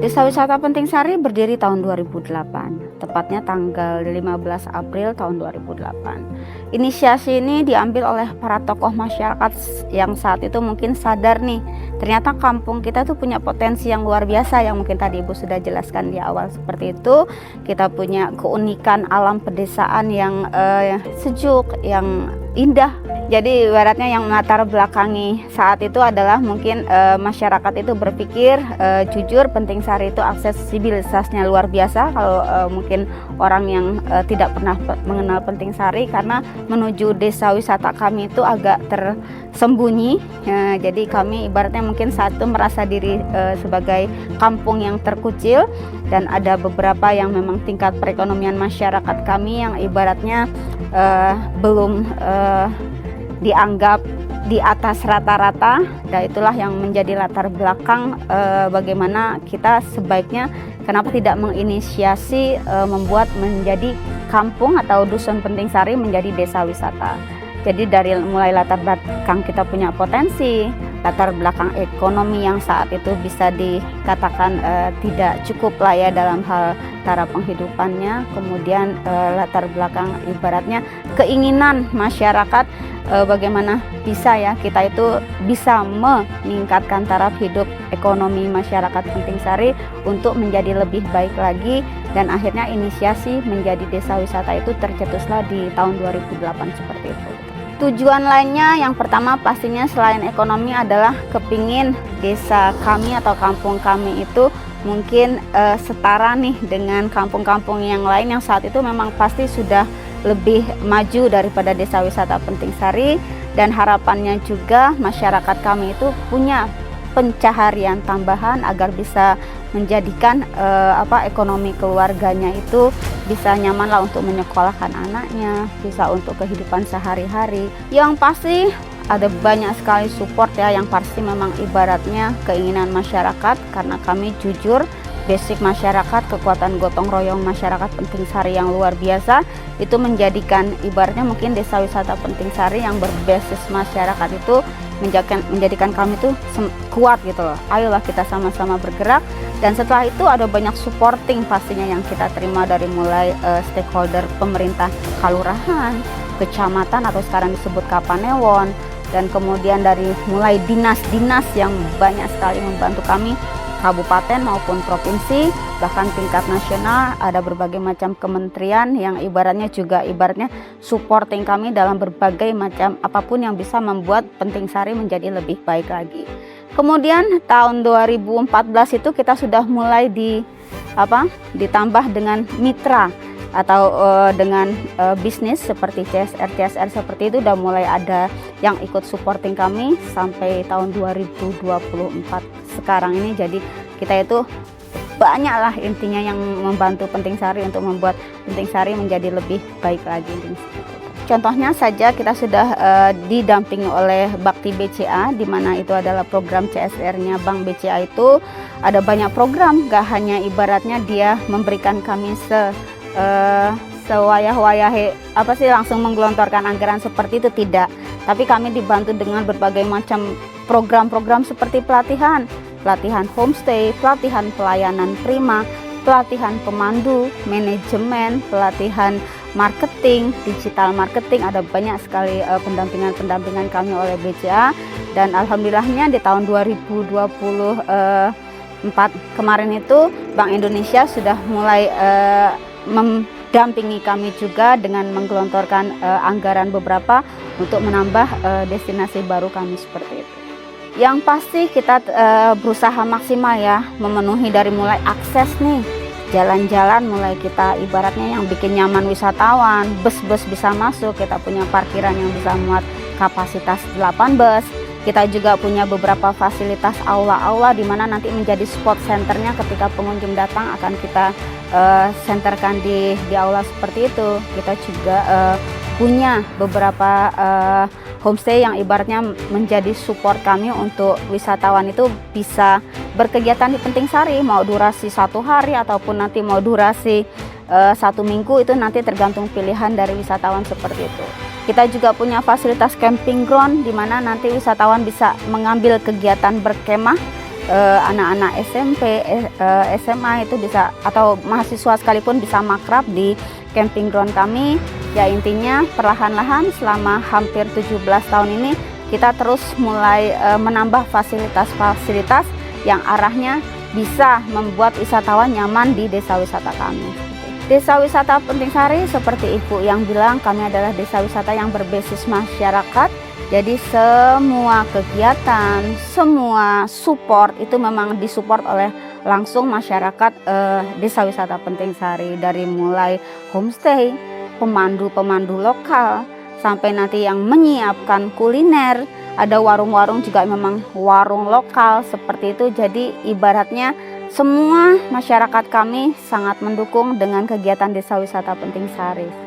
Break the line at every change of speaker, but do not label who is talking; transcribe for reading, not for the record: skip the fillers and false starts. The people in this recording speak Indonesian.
Desa Wisata Penting Sari berdiri tahun 2008, tepatnya tanggal 15 April tahun 2008. Inisiasi ini diambil oleh para tokoh masyarakat yang saat itu mungkin sadar nih, ternyata kampung kita tuh punya potensi yang luar biasa yang mungkin tadi Ibu sudah jelaskan di awal seperti itu. Kita punya keunikan alam pedesaan yang sejuk, yang indah. Jadi ibaratnya yang melatar belakangi saat itu adalah mungkin masyarakat itu berpikir jujur Penting Sari itu aksesibilitasnya luar biasa. Kalau mungkin orang yang tidak pernah mengenal Penting Sari, karena menuju desa wisata kami itu agak tersembunyi. Jadi kami ibaratnya mungkin saat itu merasa diri sebagai kampung yang terkucil, dan ada beberapa yang memang tingkat perekonomian masyarakat kami yang ibaratnya belum dianggap di atas rata-rata. Dan itulah yang menjadi latar belakang bagaimana kita sebaiknya kenapa tidak menginisiasi membuat menjadi kampung atau dusun Penting Sari menjadi desa wisata. Jadi dari mulai latar belakang kita punya potensi, latar belakang ekonomi yang saat itu bisa dikatakan tidak cukup lah ya dalam hal taraf penghidupannya, kemudian latar belakang ibaratnya keinginan masyarakat bagaimana bisa ya kita itu bisa meningkatkan taraf hidup ekonomi masyarakat Penting Sari untuk menjadi lebih baik lagi, dan akhirnya inisiasi menjadi desa wisata itu tercetuslah di tahun 2008 seperti itu. Tujuan lainnya yang pertama pastinya selain ekonomi adalah kepingin desa kami atau kampung kami itu mungkin setara nih dengan kampung-kampung yang lain yang saat itu memang pasti sudah lebih maju daripada desa wisata Penting Sari, dan harapannya juga masyarakat kami itu punya pencaharian tambahan agar bisa menjadikan ekonomi keluarganya itu bisa nyaman lah untuk menyekolahkan anaknya, bisa untuk kehidupan sehari-hari. Yang pasti ada banyak sekali support ya, yang pasti memang ibaratnya keinginan masyarakat, karena kami jujur basic masyarakat, kekuatan gotong royong masyarakat Penting Sari yang luar biasa itu menjadikan ibaratnya mungkin desa wisata Penting Sari yang berbasis masyarakat itu menjadikan kami tuh kuat gitu loh. Ayolah kita sama-sama bergerak, dan setelah itu ada banyak supporting pastinya yang kita terima dari mulai stakeholder pemerintah kalurahan, kecamatan atau sekarang disebut Kapanewon, dan kemudian dari mulai dinas-dinas yang banyak sekali membantu kami, kabupaten maupun provinsi, bahkan tingkat nasional ada berbagai macam kementerian yang ibaratnya supporting kami dalam berbagai macam apapun yang bisa membuat Penting Sari menjadi lebih baik lagi. Kemudian tahun 2014 itu kita sudah mulai ditambah dengan mitra atau dengan bisnis seperti CSR seperti itu, udah mulai ada yang ikut supporting kami sampai tahun 2024 sekarang ini. Jadi kita itu banyaklah intinya yang membantu Penting Sari untuk membuat Penting Sari menjadi lebih baik lagi. Contohnya saja kita sudah didampingi oleh Bakti BCA, di mana itu adalah program CSR-nya Bank BCA. Itu ada banyak program, gak hanya ibaratnya dia memberikan kami sewayah-wayahe langsung menggelontorkan anggaran seperti itu, tidak, tapi kami dibantu dengan berbagai macam program-program seperti pelatihan homestay, pelatihan pelayanan prima, pelatihan pemandu, manajemen, pelatihan marketing, digital marketing. Ada banyak sekali pendampingan kami oleh BCA, dan alhamdulillahnya di tahun 2024 kemarin itu Bank Indonesia sudah mulai mendampingi kami juga dengan menggelontorkan anggaran beberapa untuk menambah destinasi baru kami seperti itu. Yang pasti kita berusaha maksimal ya, memenuhi dari mulai akses nih, jalan-jalan, mulai kita ibaratnya yang bikin nyaman wisatawan, bus-bus bisa masuk, kita punya parkiran yang bisa muat kapasitas 8 bus. Kita juga punya beberapa fasilitas aula-aula di mana nanti menjadi spot centernya ketika pengunjung datang akan kita senterkan di aula seperti itu. Kita juga punya beberapa homestay yang ibaratnya menjadi support kami untuk wisatawan itu bisa berkegiatan di Penting Sari, mau durasi 1 hari ataupun nanti mau durasi 1 minggu, itu nanti tergantung pilihan dari wisatawan seperti itu. Kita juga punya fasilitas camping ground di mana nanti wisatawan bisa mengambil kegiatan berkemah anak-anak SMP, SMA itu bisa, atau mahasiswa sekalipun bisa makrab di camping ground kami. Ya intinya perlahan-lahan selama hampir 17 tahun ini kita terus mulai menambah fasilitas-fasilitas yang arahnya bisa membuat wisatawan nyaman di desa wisata kami. Desa wisata Penting Sari seperti Ibu yang bilang, kami adalah desa wisata yang berbasis masyarakat. Jadi semua kegiatan, semua support itu memang disupport oleh langsung masyarakat desa wisata Penting Sari. Dari mulai homestay, pemandu-pemandu lokal, sampai nanti yang menyiapkan kuliner. Ada warung-warung juga memang warung lokal seperti itu. Jadi ibaratnya semua masyarakat kami sangat mendukung dengan kegiatan desa wisata Penting Sari.